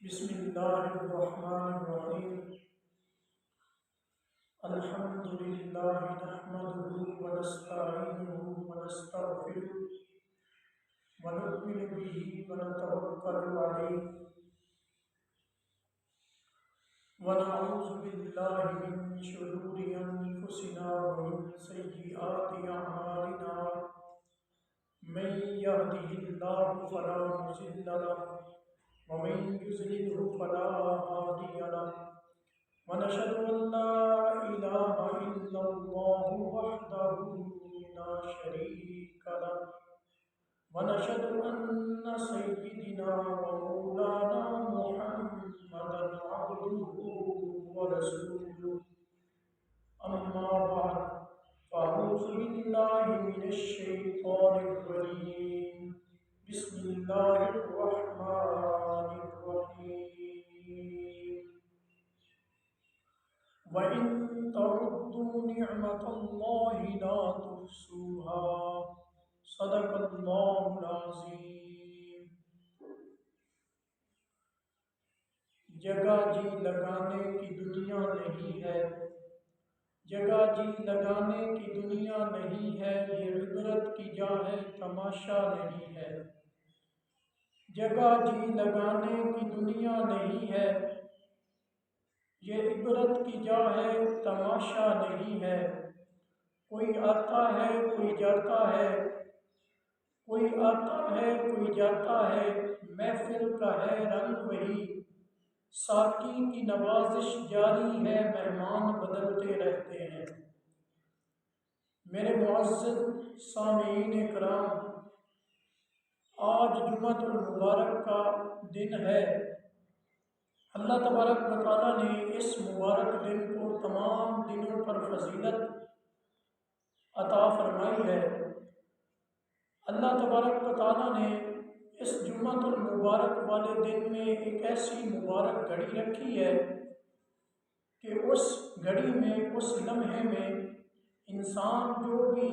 بسم اللہ الرحمن الرحیم الحمد للہ نحمده ونستعینه ونستغفره ونؤمن به ونتوکل علیہ ونعوذ باللہ من شرور انفسنا ومن سیئات اعمالنا من يهده الله فلا مضل له ومن يضلل فلا هادي له ونشهد أن لا إله إلا الله وحده لا شريك له ونشهد أن سيدنا ومولانا محمدا عبده ورسوله أما بعد فأعوذ بالله من الشيطان الرجيم بسم الله الرحمن الرحيم وَإِن تَعُدُّوا نِعْمَةَ اللَّهِ لَا تُحْصُوهَا صدق اللہ العظیم۔ جگہ جی لگانے کی دنیا نہیں ہے، جگہ جی لگانے کی دنیا نہیں ہے، یہ عبرت کی جا ہے تماشا نہیں ہے۔ جگہ جی لگانے کی دنیا نہیں ہے، یہ عبرت کی جا ہے تماشا نہیں ہے۔ کوئی آتا ہے کوئی جاتا ہے، کوئی آتا ہے کوئی جاتا ہے، محفل کا ہے رنگ وہی، ساقی کی نوازش جاری ہے، مہمان بدلتے رہتے ہیں۔ میرے معزز سامعین کرام، آج جمعۃ المبارک کا دن ہے۔ اللہ تبارک و تعالیٰ نے اس مبارک دن کو تمام دنوں پر فضیلت عطا فرمائی ہے۔ اللہ تبارک و تعالیٰ نے اس جمعۃ المبارک والے دن میں ایک ایسی مبارک گھڑی رکھی ہے کہ اس گھڑی میں، اس لمحے میں انسان جو بھی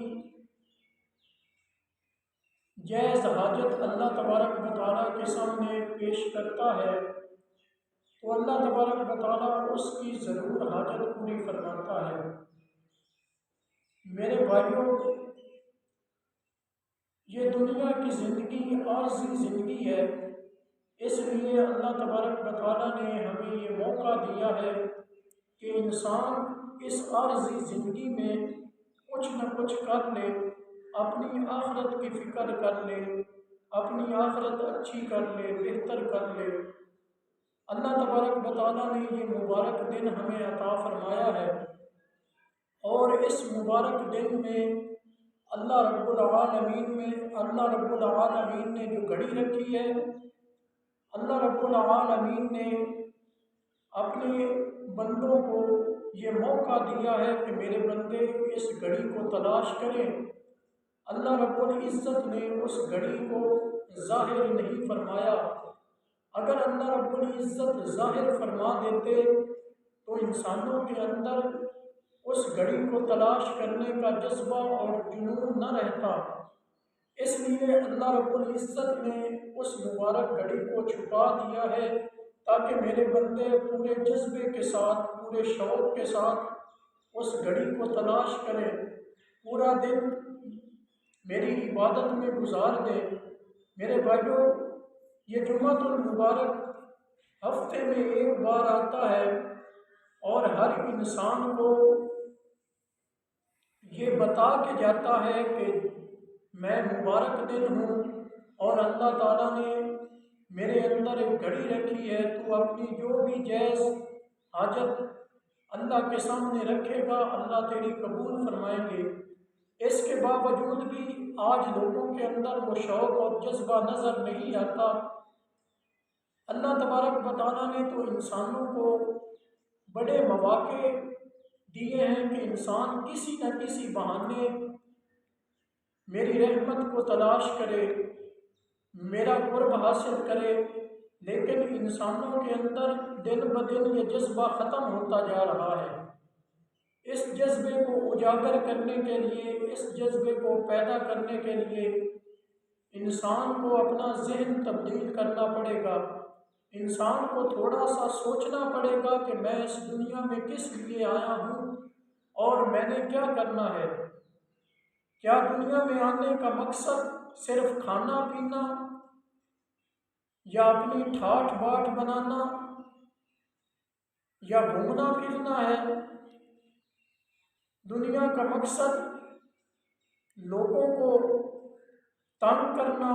جائز حاجت اللہ تبارک و تعالیٰ کے سامنے پیش کرتا ہے تو اللہ تبارک و تعالیٰ اس کی ضرور حاجت پوری فرماتا ہے۔ میرے بھائیوں، یہ دنیا کی زندگی عارضی زندگی ہے، اس لیے اللہ تبارک و تعالیٰ نے ہمیں یہ موقع دیا ہے کہ انسان اس عارضی زندگی میں کچھ نہ کچھ کر لے، اپنی آخرت کی فکر کر لے، اپنی آخرت اچھی کر لے، بہتر کر لے۔ اللہ تبارک و تعالیٰ نے یہ مبارک دن ہمیں عطا فرمایا ہے، اور اس مبارک دن میں اللہ رب العالمین نے جو گھڑی رکھی ہے، اللہ رب العالمین نے اپنے بندوں کو یہ موقع دیا ہے کہ میرے بندے اس گھڑی کو تلاش کریں۔ اللہ رب العزت نے اس گھڑی کو ظاہر نہیں فرمایا۔ اگر اللہ رب العزت ظاہر فرما دیتے تو انسانوں کے اندر اس گھڑی کو تلاش کرنے کا جذبہ اور جنون نہ رہتا۔ اس لیے اللہ رب العزت نے اس مبارک گھڑی کو چھپا دیا ہے تاکہ میرے بندے پورے جذبے کے ساتھ، پورے شوق کے ساتھ اس گھڑی کو تلاش کریں، پورا دن میری عبادت میں گزار دیں۔ میرے بھائیوں، یہ جمعۃ المبارک ہفتے میں ایک بار آتا ہے، اور ہر انسان کو یہ بتا کے جاتا ہے کہ میں مبارک دن ہوں، اور اللہ تعالیٰ نے میرے اندر ایک گھڑی رکھی ہے، تو اپنی جو بھی جائز حاجت اللہ کے سامنے رکھے گا، اللہ تیری قبول فرمائیں گے۔ اس کے باوجود بھی آج لوگوں کے اندر وہ شوق اور جذبہ نظر نہیں آتا۔ اللہ تبارک و تعالیٰ نے تو انسانوں کو بڑے مواقع دیے ہیں کہ انسان کسی نہ کسی بہانے میری رحمت کو تلاش کرے، میرا قرب حاصل کرے، لیکن انسانوں کے اندر دن بدن یہ جذبہ ختم ہوتا جا رہا ہے۔ اس جذبے کو اجاگر کرنے کے لیے، اس جذبے کو پیدا کرنے کے لیے انسان کو اپنا ذہن تبدیل کرنا پڑے گا۔ انسان کو تھوڑا سا سوچنا پڑے گا کہ میں اس دنیا میں کس لیے آیا ہوں اور میں نے کیا کرنا ہے۔ کیا دنیا میں آنے کا مقصد صرف کھانا پینا یا اپنی ٹھاٹ باٹ بنانا یا گھومنا پھرنا ہے؟ دنیا کا مقصد لوگوں کو تنگ کرنا،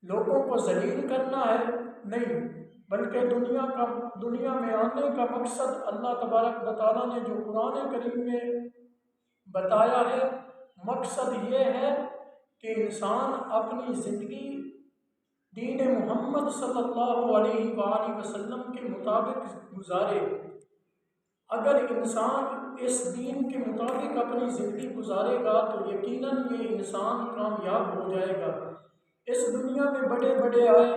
لوگوں کو ذلیل کرنا ہے؟ نہیں، بلکہ دنیا میں آنے کا مقصد اللہ تبارک و تعالیٰ نے جو قرآن کریم میں بتایا ہے، مقصد یہ ہے کہ انسان اپنی زندگی دین محمد صلی اللہ علیہ وآلہ وسلم کے مطابق گزارے۔ اگر انسان اس دین کے مطابق اپنی زندگی گزارے گا تو یقیناً یہ انسان کامیاب ہو جائے گا۔ اس دنیا میں بڑے بڑے آئے،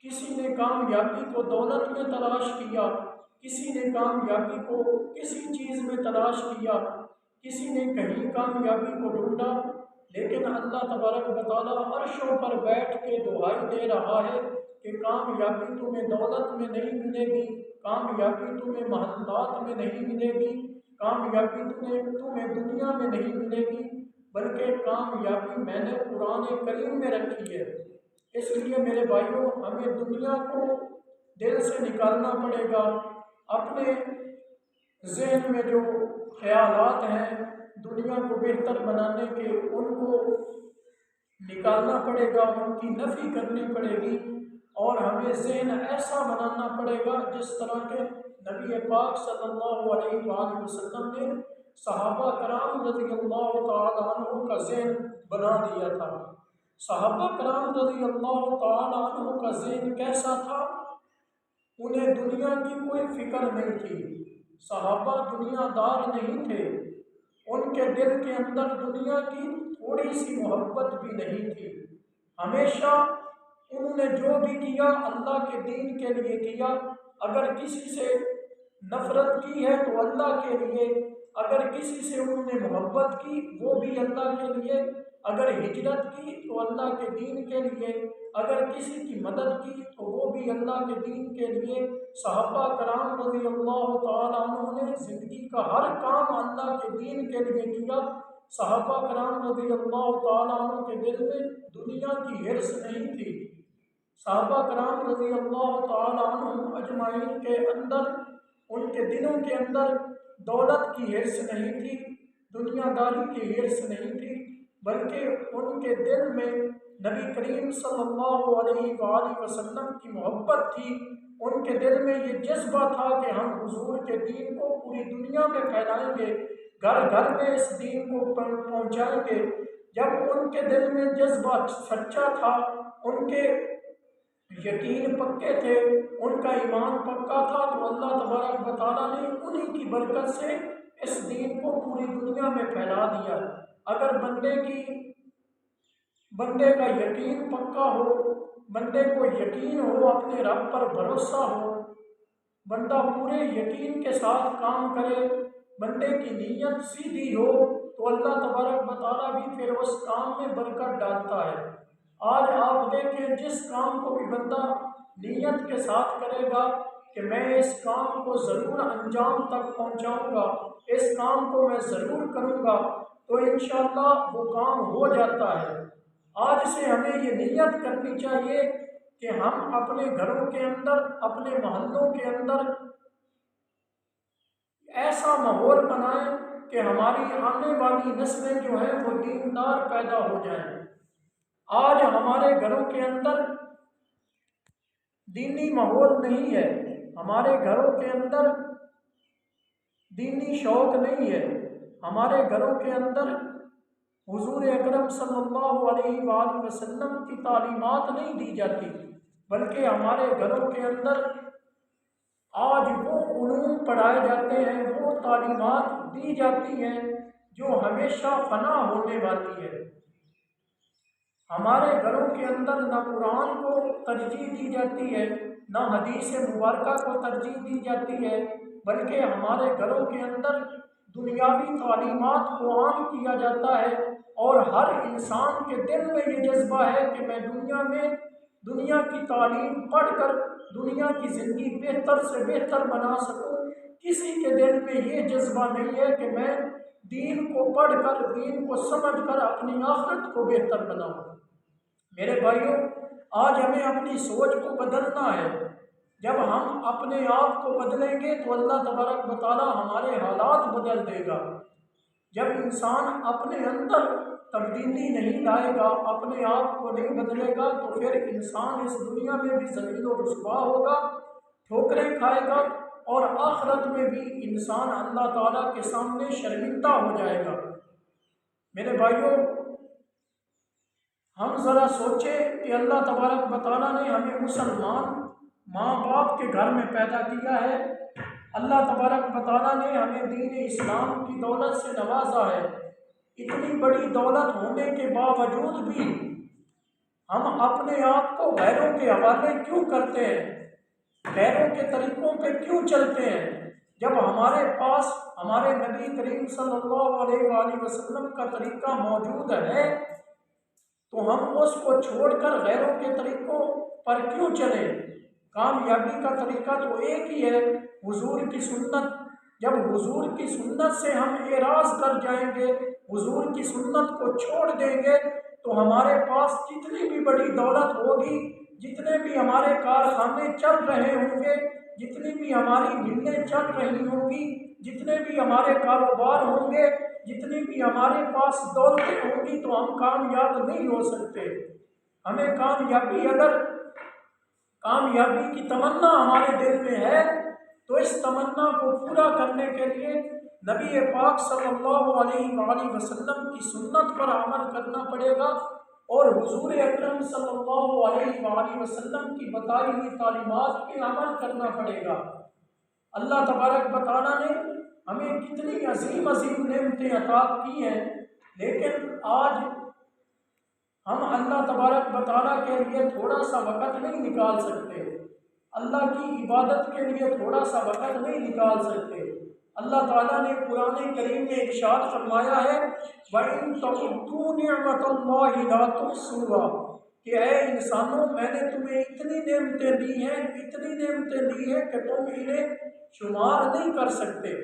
کسی نے کامیابی کو دولت میں تلاش کیا، کسی نے کامیابی کو کسی چیز میں تلاش کیا، کسی نے کہیں کامیابی کو ڈھونڈا، لیکن اللہ تبارک و تعالیٰ عرشوں پر بیٹھ کے دعائی دے رہا ہے کہ کامیابی تمہیں دولت میں نہیں ملے گی، کامیابی تمہیں محلات میں نہیں ملے گی، کامیابی تمہیں دنیا میں نہیں ملے گی، بلکہ کامیابی میں نے قرآن کریم میں رکھی ہے۔ اس لیے میرے بھائیوں، ہمیں دنیا کو دل سے نکالنا پڑے گا۔ اپنے ذہن میں جو خیالات ہیں دنیا کو بہتر بنانے کے، ان کو نکالنا پڑے گا، ان کی نفی کرنی پڑے گی، اور ہمیں ذہن ایسا بنانا پڑے گا جس طرح کے نبی پاک صلی اللہ علیہ وآلہ وسلم نے صحابہ کرام رضی اللہ تعالیٰ عنہ کا ذہن بنا دیا تھا۔ صحابہ کرام رضی اللہ تعالیٰ عنہ کا ذہن کیسا تھا؟ انہیں دنیا کی کوئی فکر نہیں تھی، صحابہ دنیا دار نہیں تھے، ان کے دل کے اندر دنیا کی تھوڑی سی محبت بھی نہیں تھی۔ ہمیشہ انہوں نے جو بھی کیا اللہ کے دین کے لیے کیا۔ اگر کسی سے نفرت کی ہے تو اللہ کے لیے، اگر کسی سے انہوں نے محبت کی وہ بھی اللہ کے لیے، اگر ہجرت کی تو اللہ کے دین کے لیے، اگر کسی کی مدد کی تو وہ بھی اللہ کے دین کے لیے۔ صحابہ کرام رضی اللہ تعالیٰ عنہ نے زندگی کا ہر کام اللہ کے دین کے لیے کیا۔ صحابہ کرام رضی اللہ تعالیٰ عنہ کے دل میں دنیا کی حرص نہیں تھی۔ صحابہ کرام رضی اللہ تعالیٰ عنہ اجمعین کے اندر، ان کے دلوں کے اندر دولت کی حرص نہیں تھی، دنیا داری کی حرص نہیں تھی، بلکہ ان کے دل میں نبی کریم صلی اللہ علیہ وآلہ وسلم کی محبت تھی۔ ان کے دل میں یہ جذبہ تھا کہ ہم حضور کے دین کو پوری دنیا میں پھیلائیں گے، گھر گھر میں اس دین کو پہنچائیں گے۔ جب ان کے دل میں جذبہ سچا تھا، ان کے یقین پکے تھے، ان کا ایمان پکا تھا، تو اللہ تبارک و تعالیٰ نے انہی کی برکت سے اس دین کو پوری دنیا میں پھیلا دیا۔ اگر بندے کا یقین پکا ہو، بندے کو یقین ہو، اپنے رب پر بھروسہ ہو، بندہ پورے یقین کے ساتھ کام کرے، بندے کی نیت سیدھی ہو، تو اللہ تبارک و تعالیٰ بھی پھر اس کام میں برکت ڈالتا ہے۔ آج آپ دیکھیں، جس کام کو بھی بندہ نیت کے ساتھ کرے گا کہ میں اس کام کو ضرور انجام تک پہنچاؤں گا، اس کام کو میں ضرور کروں گا، تو انشاءاللہ وہ کام ہو جاتا ہے۔ آج سے ہمیں یہ نیت کرنی چاہیے کہ ہم اپنے گھروں کے اندر، اپنے محلوں کے اندر ایسا ماحول بنائیں کہ ہماری آنے والی نسلیں جو ہیں وہ دیندار پیدا ہو جائیں۔ آج ہمارے گھروں کے اندر دینی ماحول نہیں ہے، ہمارے گھروں کے اندر دینی شوق نہیں ہے، ہمارے گھروں کے اندر حضور اکرم صلی اللہ علیہ وآلہ وسلم کی تعلیمات نہیں دی جاتی، بلکہ ہمارے گھروں کے اندر آج وہ علوم پڑھائے جاتے ہیں، وہ تعلیمات دی جاتی ہیں جو ہمیشہ فنا ہونے والی ہے۔ ہمارے گھروں کے اندر نہ قرآن کو ترجیح دی جاتی ہے، نہ حدیث مبارکہ کو ترجیح دی جاتی ہے، بلکہ ہمارے گھروں کے اندر دنیاوی تعلیمات کو عام کیا جاتا ہے، اور ہر انسان کے دل میں یہ جذبہ ہے کہ میں دنیا میں دنیا کی تعلیم پڑھ کر دنیا کی زندگی بہتر سے بہتر بنا سکوں۔ کسی کے دل میں یہ جذبہ نہیں ہے کہ میں دین کو پڑھ کر دین کو سمجھ کر اپنی آخرت کو بہتر بناؤں۔ میرے بھائیوں، آج ہمیں اپنی سوچ کو بدلنا ہے۔ جب ہم اپنے آپ کو بدلیں گے تو اللہ تبارک و تعالیٰ ہمارے حالات بدل دے گا۔ جب انسان اپنے اندر تبدیلی نہیں لائے گا، اپنے آپ کو نہیں بدلے گا، تو پھر انسان اس دنیا میں بھی ذلیل و رسوا ہوگا، ٹھوکریں کھائے گا، اور آخرت میں بھی انسان اللہ تعالیٰ کے سامنے شرمندہ ہو جائے گا۔ میرے بھائیوں، ہم ذرا سوچیں کہ اللہ تبارک و تعالیٰ نے ہمیں مسلمان ماں باپ کے گھر میں پیدا کیا ہے۔ اللہ تبارک و تعالیٰ نے ہمیں دین اسلام کی دولت سے نوازا ہے۔ اتنی بڑی دولت ہونے کے باوجود بھی ہم اپنے آپ کو غیروں کے حوالے کیوں کرتے ہیں؟ غیروں کے طریقوں پہ کیوں چلتے ہیں؟ جب ہمارے پاس ہمارے نبی کریم صلی اللہ علیہ وآلہ وسلم کا طریقہ موجود ہے تو ہم اس کو چھوڑ کر غیروں کے طریقوں پر کیوں چلیں؟ کامیابی کا طریقہ تو ایک ہی ہے، حضور کی سنت۔ جب حضور کی سنت سے ہم اعراض کر جائیں گے، حضور کی سنت کو چھوڑ دیں گے، تو ہمارے پاس جتنی بھی بڑی دولت ہوگی، جتنے بھی ہمارے کارخانے چل رہے ہوں گے، جتنی بھی ہماری ملیں چل رہی ہوں گی، جتنے بھی ہمارے کاروبار ہوں گے، جتنی بھی ہمارے پاس دولتیں ہوں گی، تو ہم کامیاب نہیں ہو سکتے۔ ہمیں کامیابی کی تمنا ہمارے دل میں ہے تو اس تمنا کو پورا کرنے کے لیے نبی پاک صلی اللہ علیہ وآلہ وسلم کی سنت پر عمل کرنا پڑے گا، اور حضور اکرم صلی اللہ علیہ وآلہ وسلم کی بتائی ہوئی تعلیمات پہ عمل کرنا پڑے گا۔ اللہ تبارک و تعالیٰ نے ہمیں کتنی عظیم عظیم نعمتیں عطا کی ہیں، لیکن آج ہم اللہ تبارک و تعالیٰ کے لیے تھوڑا سا وقت نہیں نکال سکتے، اللہ کی عبادت کے لیے تھوڑا سا وقت نہیں نکال سکتے۔ اللہ تعالیٰ نے قرآن کریم میں ارشاد فرمایا ہے وَإِن تَعُدُّوا نِعْمَتَ اللَّهِ لَا تُحْصُوهَا، کہ اے انسانوں، میں نے تمہیں اتنی نعمتیں دی ہیں، اتنی نعمتیں دی ہیں کہ تم انہیں شمار نہیں کر سکتے۔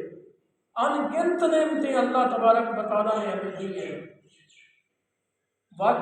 ان گنت نعمتیں اللہ تبارک و تعالیٰ نے ہمیں دی ہیں۔ واقعہ